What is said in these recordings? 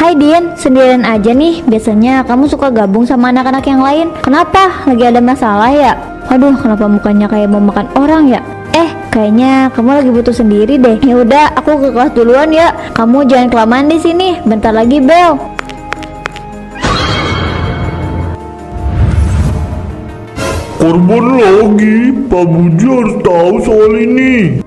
Hai Din, sendirian aja nih. Biasanya kamu suka gabung sama anak-anak yang lain. Kenapa? Lagi ada masalah ya? Aduh, kenapa mukanya kayak mau makan orang ya? Kayaknya kamu lagi butuh sendiri deh. Ya udah, aku ke kelas duluan ya. Kamu jangan kelamaan di sini. Bentar lagi bel. Korban lagi, Pak Buji harus tahu soal ini.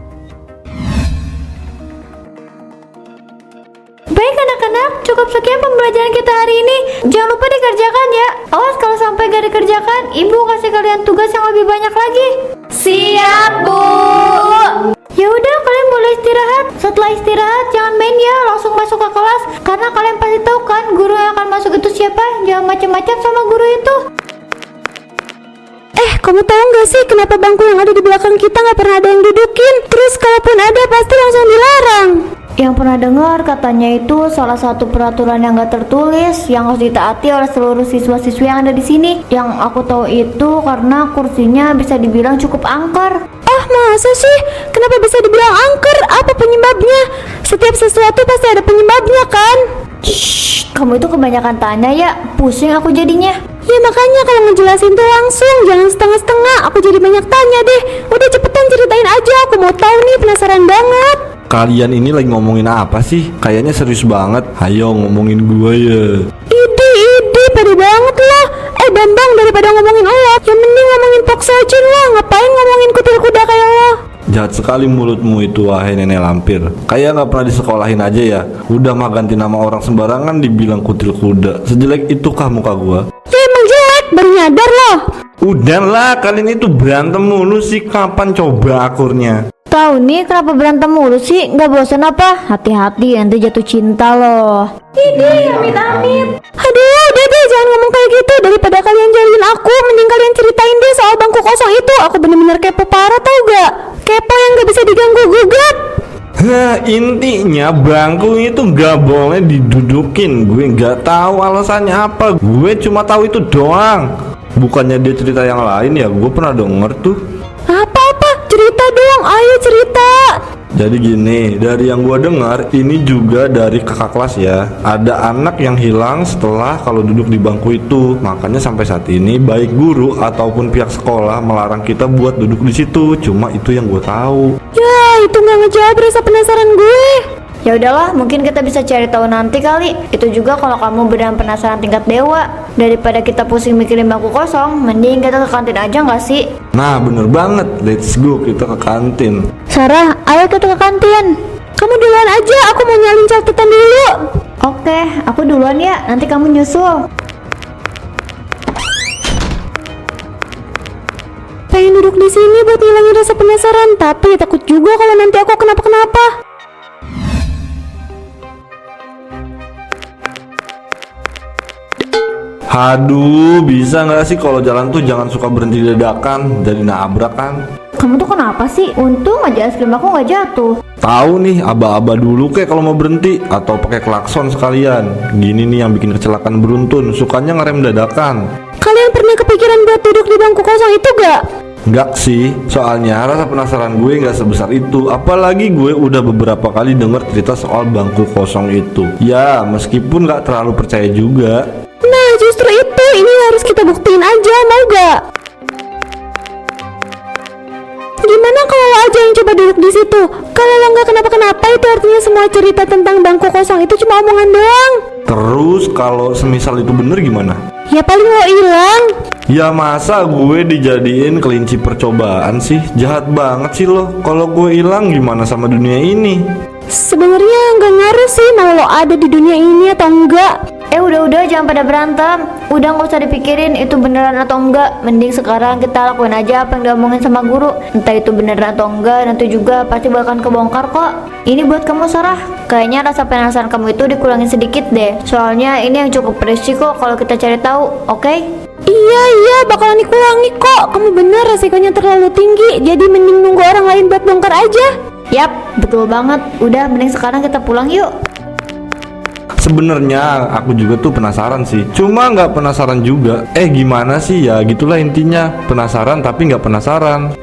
Baik anak-anak, cukup sekian pembelajaran kita hari ini. Jangan lupa dikerjakan ya. Awas kalau sampai gak dikerjakan, ibu kasih kalian tugas yang lebih banyak lagi. Siap, Bu. Ya udah, kalian boleh istirahat. Setelah istirahat jangan main ya, langsung masuk ke kelas. Karena kalian pasti tahu kan guru yang akan masuk itu siapa. Jangan macam-macam sama guru itu. Kamu tahu nggak sih kenapa bangku yang ada di belakang kita nggak pernah ada yang dudukin? Terus kalaupun ada pasti langsung dilarang. Yang pernah dengar katanya itu salah satu peraturan yang gak tertulis yang harus ditaati oleh seluruh siswa-siswi yang ada di sini. Yang aku tahu itu karena kursinya bisa dibilang cukup angker. Masa sih? Kenapa bisa dibilang angker? Apa penyebabnya? Setiap sesuatu pasti ada penyebabnya kan? Shh, kamu itu kebanyakan tanya ya, pusing aku jadinya. Ya makanya kalau ngejelasin tuh langsung, jangan setengah-setengah. Aku jadi banyak tanya deh. Udah cepetan ceritain aja, aku mau tahu nih, penasaran banget. Kalian ini lagi ngomongin apa sih? Kayaknya serius banget. Ayo ngomongin gua ya. Ide, pede banget loh. Bambang, daripada ngomongin lo, yang mending ngomongin Poksojin lah. Ngapain ngomongin kutil kuda kayak lo? Jahat sekali mulutmu itu, wahai nenek lampir. Kayak nggak pernah disekolahin aja ya. Udah mah ganti nama orang sembarangan dibilang kutil kuda. Sejelek itukah muka gua? Ya emang jelek, baru nyadar loh. Udahlah, kalian itu berantem mulu sih. Kapan coba akurnya? Tahu nih kenapa berantem mulu sih? Nggak bosan apa? Hati-hati nanti jatuh cinta loh. Ini amit-amit. Aduh, udah deh jangan ngomong kayak gitu. Daripada kalian jahilin aku, mending kalian ceritain deh soal bangku kosong itu. Aku bener-bener kepo parah tau gak? Kepo yang gak bisa diganggu gugat. Intinya bangku itu nggak boleh didudukin. Gue nggak tahu alasannya apa. Gue cuma tahu itu doang. Bukannya dia cerita yang lain ya? Gue pernah denger tuh. Apa-apa? Cerita dong, ayo cerita. Jadi gini, dari yang gua dengar ini juga dari kakak kelas ya. Ada anak yang hilang setelah kalau duduk di bangku itu. Makanya sampai saat ini baik guru ataupun pihak sekolah melarang kita buat duduk di situ. Cuma itu yang gua tahu. Ya, itu nggak ngejawab rasa penasaran gue. Ya udahlah, mungkin kita bisa cari tahu nanti kali. Itu juga kalau kamu beneran penasaran tingkat dewa. Daripada kita pusing mikirin bangku kosong, mending kita ke kantin aja nggak sih? Nah, bener banget. Let's go, kita ke kantin. Sarah, ayo kita ke kantin. Kamu duluan aja, aku mau nyalin catatan dulu. Oke, aku duluan ya. Nanti kamu nyusul. Pengen duduk di sini buat ngilangin rasa penasaran, tapi takut juga kalau nanti aku kenapa-kenapa. Aduh, bisa nggak sih kalau jalan tuh jangan suka berhenti dadakan, jadi nabrak kan? Kamu tuh kenapa sih? Untung aja es krim aku nggak jatuh. Tahu nih, aba-aba dulu kayak kalau mau berhenti atau pakai klakson sekalian. Gini nih yang bikin kecelakaan beruntun, sukanya ngerem dadakan. Kalian pernah kepikiran buat duduk di bangku kosong itu gak? Nggak sih, soalnya rasa penasaran gue nggak sebesar itu. Apalagi gue udah beberapa kali denger cerita soal bangku kosong itu. Ya, meskipun nggak terlalu percaya juga. Nah, justru itu, ini harus kita buktiin aja, mau gak? Gimana kalau lo aja yang coba duduk di situ? Kalau lo nggak kenapa-kenapa, itu artinya semua cerita tentang bangku kosong itu cuma omongan doang. Terus kalau semisal itu bener gimana? Ya paling lo hilang. Ya masa gue dijadiin kelinci percobaan sih? Jahat banget sih lo. Kalau gue hilang gimana sama dunia ini? Sebenarnya nggak ngaruh sih mau lo ada di dunia ini atau enggak. Udah jangan pada berantem. Udah nggak usah dipikirin itu beneran atau enggak. Mending sekarang kita lakuin aja apa yang diomongin sama guru. Entah itu beneran atau enggak, nanti juga pasti bakal kebongkar kok. Ini buat kamu Sarah. Kayaknya rasa penasaran kamu itu dikurangin sedikit deh. Soalnya ini yang cukup beresiko kalau kita cari tahu, oke? Iya, bakalan dikurangi kok. Kamu bener, resikonya terlalu tinggi. Jadi mending nunggu orang lain buat bongkar aja. Yap, betul banget. Udah, mending sekarang kita pulang yuk. Sebenarnya aku juga tuh penasaran sih. Cuma nggak penasaran juga. Gimana sih ya? Gitulah intinya. Penasaran tapi nggak penasaran.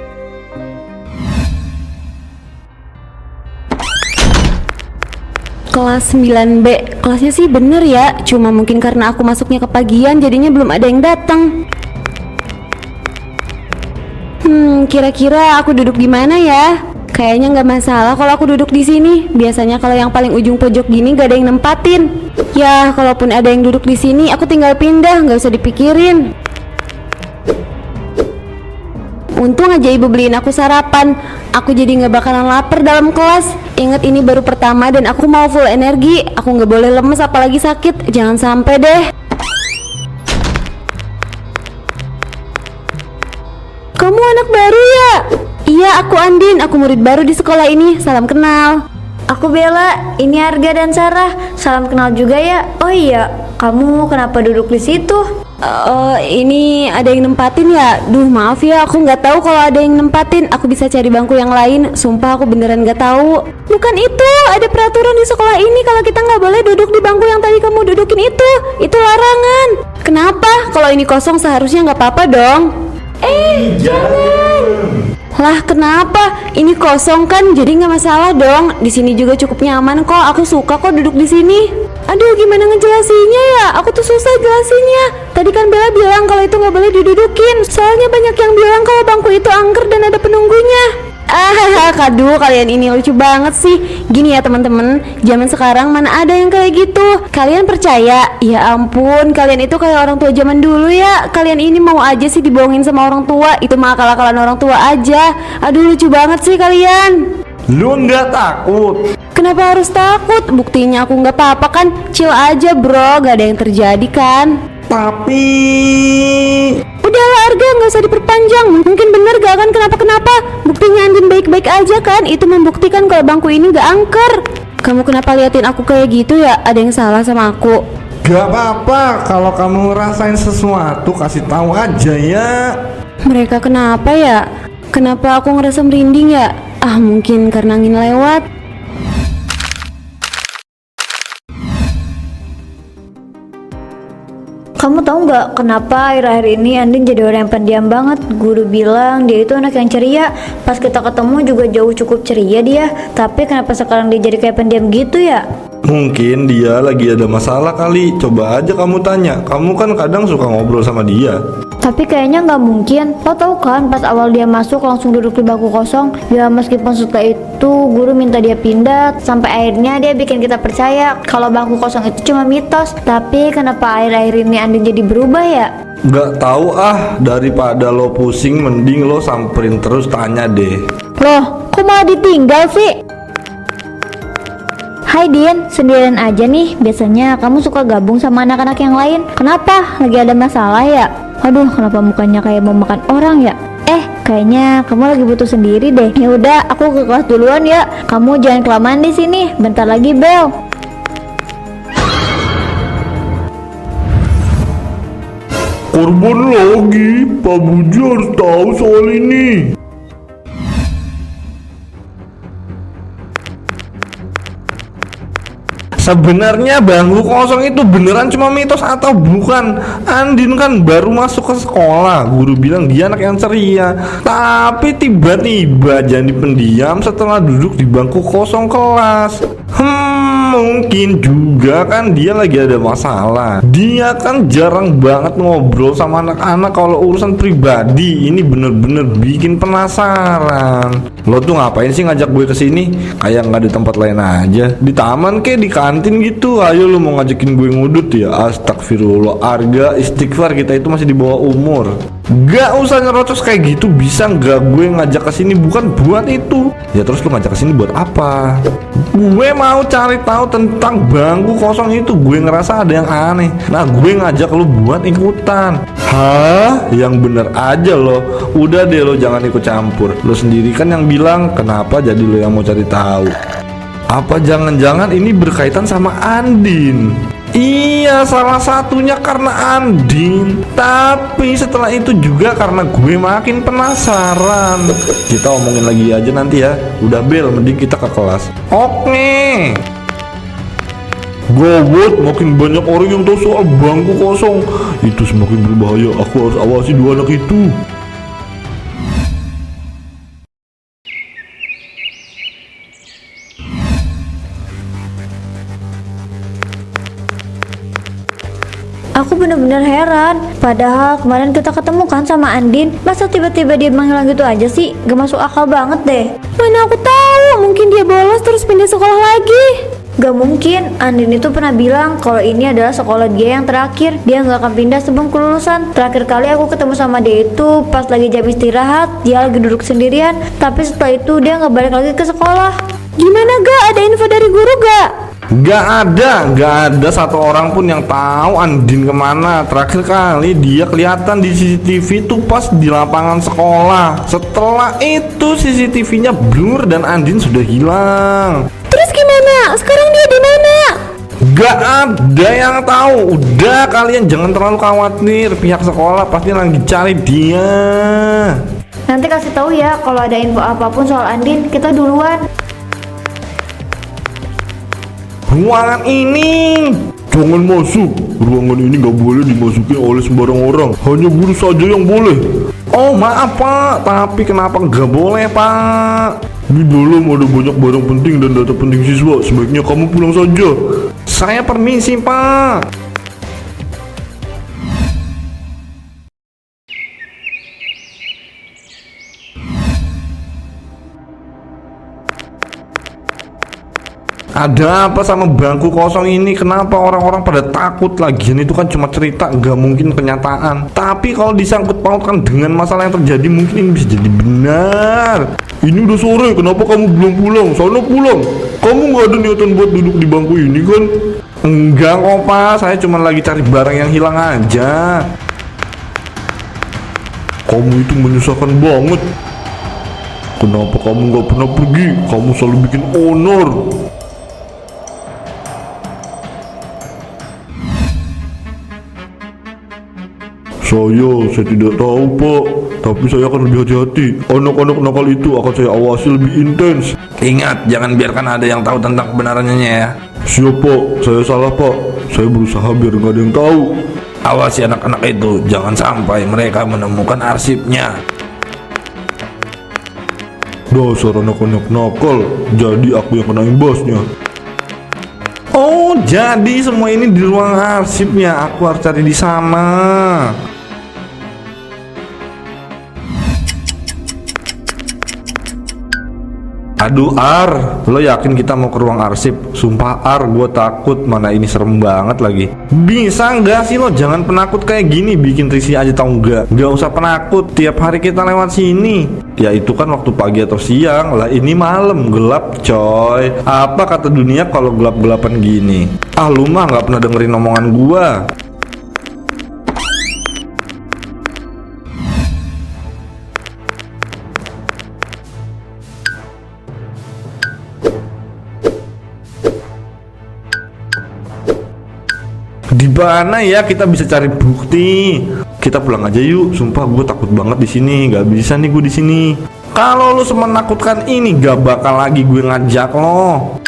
Kelas 9B. Kelasnya sih bener ya, cuma mungkin karena aku masuknya kepagian jadinya belum ada yang datang. Kira-kira aku duduk di mana ya? Kayaknya nggak masalah kalau aku duduk di sini. Biasanya kalau yang paling ujung pojok gini gak ada yang nempatin. Ya, kalaupun ada yang duduk di sini, aku tinggal pindah, nggak usah dipikirin. Untung aja ibu beliin aku sarapan. Aku jadi nggak bakalan lapar dalam kelas. Ingat ini baru pertama dan aku mau full energi. Aku nggak boleh lemes apalagi sakit. Jangan sampai deh. Kamu anak baru ya? Iya, aku Andin. Aku murid baru di sekolah ini. Salam kenal. Aku Bella, ini Arga dan Sarah. Salam kenal juga ya. Oh iya, kamu kenapa duduk di situ? Ini ada yang nempatin ya? Duh, maaf ya, aku nggak tahu kalau ada yang nempatin. Aku bisa cari bangku yang lain. Sumpah aku beneran nggak tahu. Bukan itu, ada peraturan di sekolah ini kalau kita nggak boleh duduk di bangku yang tadi kamu dudukin itu. Itu larangan. Kenapa? Kalau ini kosong seharusnya nggak apa-apa dong. Jangan. Lah kenapa? Ini kosong kan, jadi nggak masalah dong. Di sini juga cukup nyaman kok. Aku suka kok duduk di sini. Aduh, gimana ngejelasinnya ya? Aku tuh susah jelasinnya. Tadi kan Bella bilang kalau itu nggak boleh didudukin. Soalnya banyak yang bilang kalau bangku itu angker dan ada penunggunya. Kadu, kalian ini lucu banget sih. Gini ya teman-teman, zaman sekarang mana ada yang kayak gitu. Kalian percaya? Ya ampun, kalian itu kayak orang tua zaman dulu ya. Kalian ini mau aja sih dibohongin sama orang tua. Itu mah akal-akalan orang tua aja. Aduh, lucu banget sih kalian. Lu nggak takut? Kenapa harus takut? Buktinya aku nggak apa-apa kan. Chill aja bro, gak ada yang terjadi kan. Tapi Udahlah Arga, nggak usah diperpanjang. Mungkin bener gak akan kenapa-kenapa. Buktinya Andin baik-baik aja kan. Itu membuktikan kalau bangku ini gak angker. Kamu kenapa liatin aku kayak gitu ya? Ada yang salah sama aku? gak apa-apa, kalau kamu ngerasain sesuatu kasih tahu aja ya. Mereka kenapa ya? Kenapa aku ngerasa merinding ya? Ah, mungkin karena angin lewat. Kamu tahu nggak kenapa akhir-akhir ini Andin jadi orang yang pendiam banget? Guru bilang dia itu anak yang ceria. Pas kita ketemu juga jauh cukup ceria dia. Tapi kenapa sekarang dia jadi kayak pendiam gitu ya? Mungkin dia lagi ada masalah kali. Coba aja kamu tanya. Kamu kan kadang suka ngobrol sama dia. Tapi kayaknya nggak mungkin. Lo tau kan pas awal dia masuk langsung duduk di bangku kosong. Ya meskipun setelah itu guru minta dia pindah, sampai akhirnya dia bikin kita percaya kalau bangku kosong itu cuma mitos. Tapi kenapa akhir-akhir ini Andin jadi berubah ya? Gak tahu ah, daripada lo pusing mending lo samperin terus tanya deh. Loh, kok malah ditinggal sih? Hai Din, sendirian aja nih. Biasanya kamu suka gabung sama anak-anak yang lain. Kenapa? Lagi ada masalah ya? Aduh, kenapa mukanya kayak mau makan orang ya? Kayaknya kamu lagi butuh sendiri deh. Ya udah, aku ke kelas duluan ya. Kamu jangan kelamaan di sini. Bentar lagi bel. Korban lagi, Pak Buji harus tahu soal ini. Sebenarnya bangku kosong itu beneran cuma mitos atau bukan? Andin kan baru masuk ke sekolah. Guru bilang dia anak yang ceria. Tapi tiba-tiba jadi pendiam setelah duduk di bangku kosong kelas. Mungkin juga kan dia lagi ada masalah. Dia kan jarang banget ngobrol sama anak-anak kalau urusan pribadi. Ini bener-bener bikin penasaran. Lo tuh ngapain sih ngajak gue kesini? Kayak nggak di tempat lain aja. Di taman kek, di kantin gitu. Ayo lo mau ngajakin gue ngudut ya? Astagfirullah, Arga, istighfar, kita itu masih di bawah umur. Gak usah nyerocos kayak gitu. Bisa nggak gue ngajak kesini bukan buat itu? Ya terus lo ngajak kesini buat apa? Gue mau cari tahu tentang bangku kosong itu. Gue ngerasa ada yang aneh. Nah gue ngajak lo buat ikutan. Hah? Yang bener aja lo. Udah deh lo jangan ikut campur. Lo sendiri kan yang bilang, kenapa jadi lo yang mau cari tahu? Apa jangan-jangan ini berkaitan sama Andin? Iya, salah satunya karena Andin. Tapi setelah itu juga karena gue makin penasaran. Kita omongin lagi aja nanti ya. Udah bel, mending kita ke kelas. Oke. Gawat, makin banyak orang yang tahu soal bangku kosong. Itu semakin berbahaya. Aku harus awasi dua anak itu. Aku bener-bener heran. Padahal kemarin kita ketemu kan sama Andin. Masa tiba-tiba dia menghilang gitu aja sih? Gak masuk akal banget deh. Mana aku tahu, mungkin dia bolos terus pindah sekolah lagi. Gak mungkin, Andin itu pernah bilang kalau ini adalah sekolah dia yang terakhir. Dia gak akan pindah sebelum kelulusan. Terakhir kali aku ketemu sama dia itu pas lagi jam istirahat. Dia lagi duduk sendirian. Tapi setelah itu dia gak balik lagi ke sekolah. Gimana Gak? Ada info dari guru gak? Gak ada satu orang pun yang tahu Andin kemana. Terakhir kali dia kelihatan di CCTV tuh pas di lapangan sekolah. Setelah itu CCTV-nya blur dan Andin sudah hilang. Terus gimana? Sekarang dia di mana? Gak ada yang tahu. Udah, kalian jangan terlalu khawatir. Pihak sekolah pasti lagi cari dia. Nanti kasih tahu ya kalau ada info apapun soal Andin. Kita duluan. Ruangan ini jangan masuk. Ruangan ini gak boleh dimasuki oleh sembarang orang. Hanya guru saja yang boleh. Oh maaf pak, tapi kenapa gak boleh pak? Di dalam ada banyak barang penting dan data penting siswa. Sebaiknya kamu pulang saja. Saya permisi pak. Ada apa sama bangku kosong ini? Kenapa orang-orang pada takut? Lagian itu kan cuma cerita, nggak mungkin kenyataan. Tapi kalau disangkut pautkan dengan masalah yang terjadi, mungkin ini bisa jadi benar. Ini udah sore, kenapa kamu belum pulang? Sana pulang. Kamu nggak ada niatan buat duduk di bangku ini kan? Enggak kok pak, saya cuma lagi cari barang yang hilang aja. Kamu itu menyusahkan banget. Kenapa kamu nggak pernah pergi? Kamu selalu bikin honor. Saya tidak tahu pak, tapi saya akan lebih hati-hati. Anak-anak nakal itu akan saya awasi lebih intens. Ingat, jangan biarkan ada yang tahu tentang kebenarannya ya. Siap pak, saya salah pak. Saya berusaha biar nggak ada yang tahu. Awasi anak-anak itu, jangan sampai mereka menemukan arsipnya. Dasar anak-anak nakal, jadi aku yang kena imbasnya. Oh, jadi semua ini di ruang arsipnya. Aku harus cari di sana. Aduh Ar, lo yakin kita mau ke ruang arsip? Sumpah Ar, gue takut. Mana ini serem banget lagi. Bisa nggak sih lo jangan penakut kayak gini? Bikin risih aja tau nggak? Nggak usah penakut, tiap hari kita lewat sini. Ya itu kan waktu pagi atau siang. Lah ini malam, gelap coy. Apa kata dunia kalau gelap-gelapan gini? Ah lu mah nggak pernah dengerin omongan gue. Di mana ya kita bisa cari bukti? Kita pulang aja yuk. Sumpah gue takut banget di sini. Gak bisa nih gue di sini. Kalau lu semenakutkan ini, gak bakal lagi gue ngajak lo.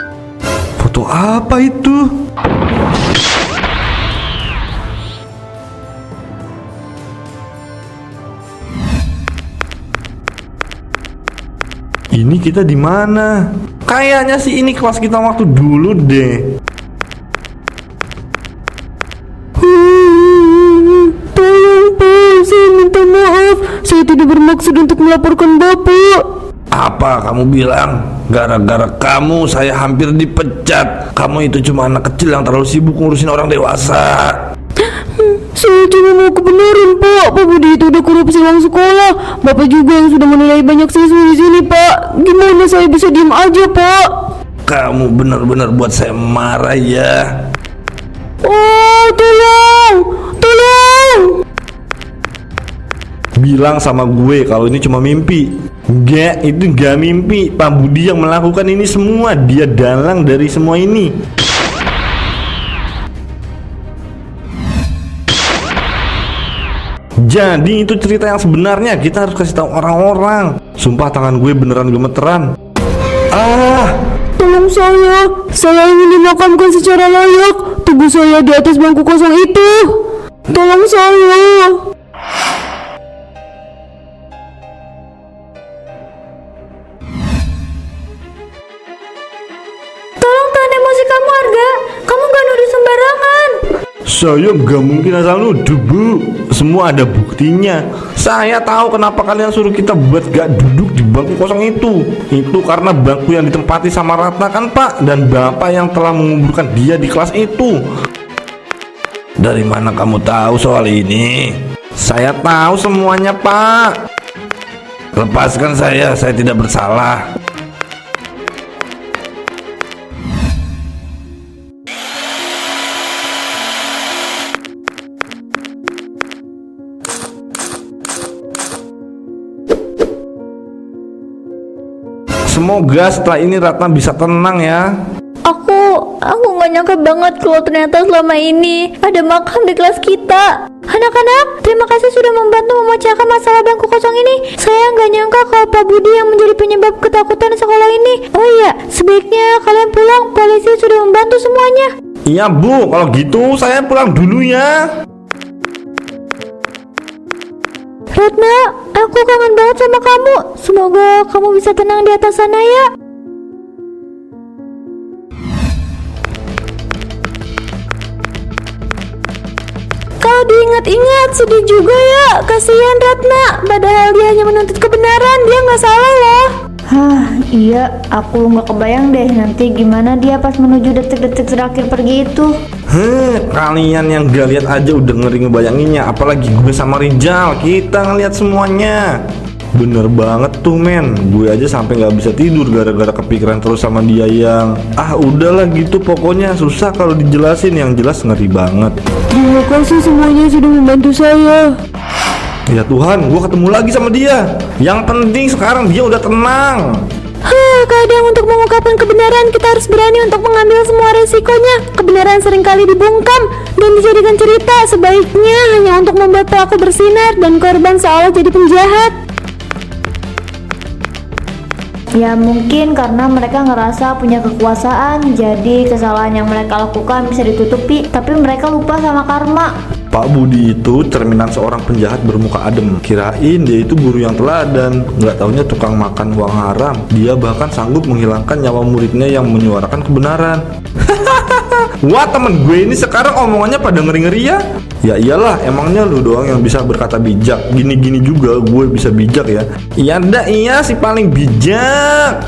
Foto apa itu? Ini kita di mana? Kayaknya sih ini kelas kita waktu dulu deh. Saya tidak bermaksud untuk melaporkan Bapak. Apa kamu bilang? Gara-gara kamu saya hampir dipecat. Kamu itu cuma anak kecil yang terlalu sibuk ngurusin orang dewasa. Saya cuma mau kebenaran Pak. Pak Budi itu udah korupsi uang sekolah. Bapak juga yang sudah menilai banyak siswa di sini Pak. Gimana saya bisa diam aja Pak? Kamu benar-benar buat saya marah ya. Oh tolong, tolong. Bilang sama gue kalau ini cuma mimpi. Enggak, itu enggak mimpi. Pak Budi yang melakukan ini semua. Dia dalang dari semua ini. Jadi itu cerita yang sebenarnya. Kita harus kasih tahu orang-orang. Sumpah tangan gue beneran gemeteran. Tolong saya ingin dimakamkan secara layak. Tubuh saya di atas bangku kosong itu. Tolong saya. Saya nggak mungkin asal nuduh, Bu. Semua ada buktinya. Saya tahu kenapa kalian suruh kita buat gak duduk di bangku kosong itu. Itu karena bangku yang ditempati sama Ratna kan, Pak, dan Bapak yang telah menguburkan dia di kelas itu. Dari mana kamu tahu soal ini? Saya tahu semuanya, Pak. Lepaskan saya tidak bersalah. Semoga setelah ini Ratna bisa tenang ya. Aku nggak nyangka banget kalau ternyata selama ini ada makam di kelas kita. Anak-anak, terima kasih sudah membantu memecahkan masalah bangku kosong ini. Saya nggak nyangka kalau Pak Budi yang menjadi penyebab ketakutan sekolah ini. Oh iya, sebaiknya kalian pulang. Polisi sudah membantu semuanya. Iya, Bu, kalau gitu saya pulang dulu ya. Ratna, aku kangen banget sama kamu. Semoga kamu bisa tenang di atas sana ya. Kalau diingat-ingat sedih juga ya. Kasihan Ratna, padahal dia hanya menuntut kebenaran. Dia nggak salah loh. Iya, aku nggak kebayang deh nanti gimana dia pas menuju detik-detik terakhir pergi itu. Kalian yang gak lihat aja udah ngeri ngebayanginnya. Apalagi gue sama Rijal, kita ngeliat semuanya. Bener banget tuh men, gue aja sampai nggak bisa tidur gara-gara kepikiran terus sama dia yang udahlah gitu, pokoknya susah kalau dijelasin, yang jelas ngeri banget. Terima kasih semuanya sudah membantu saya. Ya Tuhan, gue ketemu lagi sama dia. Yang penting sekarang dia udah tenang. Kadang untuk mengungkapkan kebenaran kita harus berani untuk mengambil semua resikonya. Kebenaran seringkali dibungkam dan dijadikan cerita, sebaiknya hanya untuk membuat pelaku bersinar dan korban seolah jadi penjahat. Ya mungkin karena mereka ngerasa punya kekuasaan, jadi kesalahan yang mereka lakukan bisa ditutupi, tapi mereka lupa sama karma. Pak Budi itu cerminan seorang penjahat bermuka adem. Kirain dia itu guru yang teladan, nggak taunya tukang makan uang haram. Dia bahkan sanggup menghilangkan nyawa muridnya yang menyuarakan kebenaran. Wah, temen gue ini sekarang omongannya pada ngeri-ngeri ya. Ya iyalah, emangnya lu doang yang bisa berkata bijak. Gini-gini juga gue bisa bijak ya. Iya si paling bijak.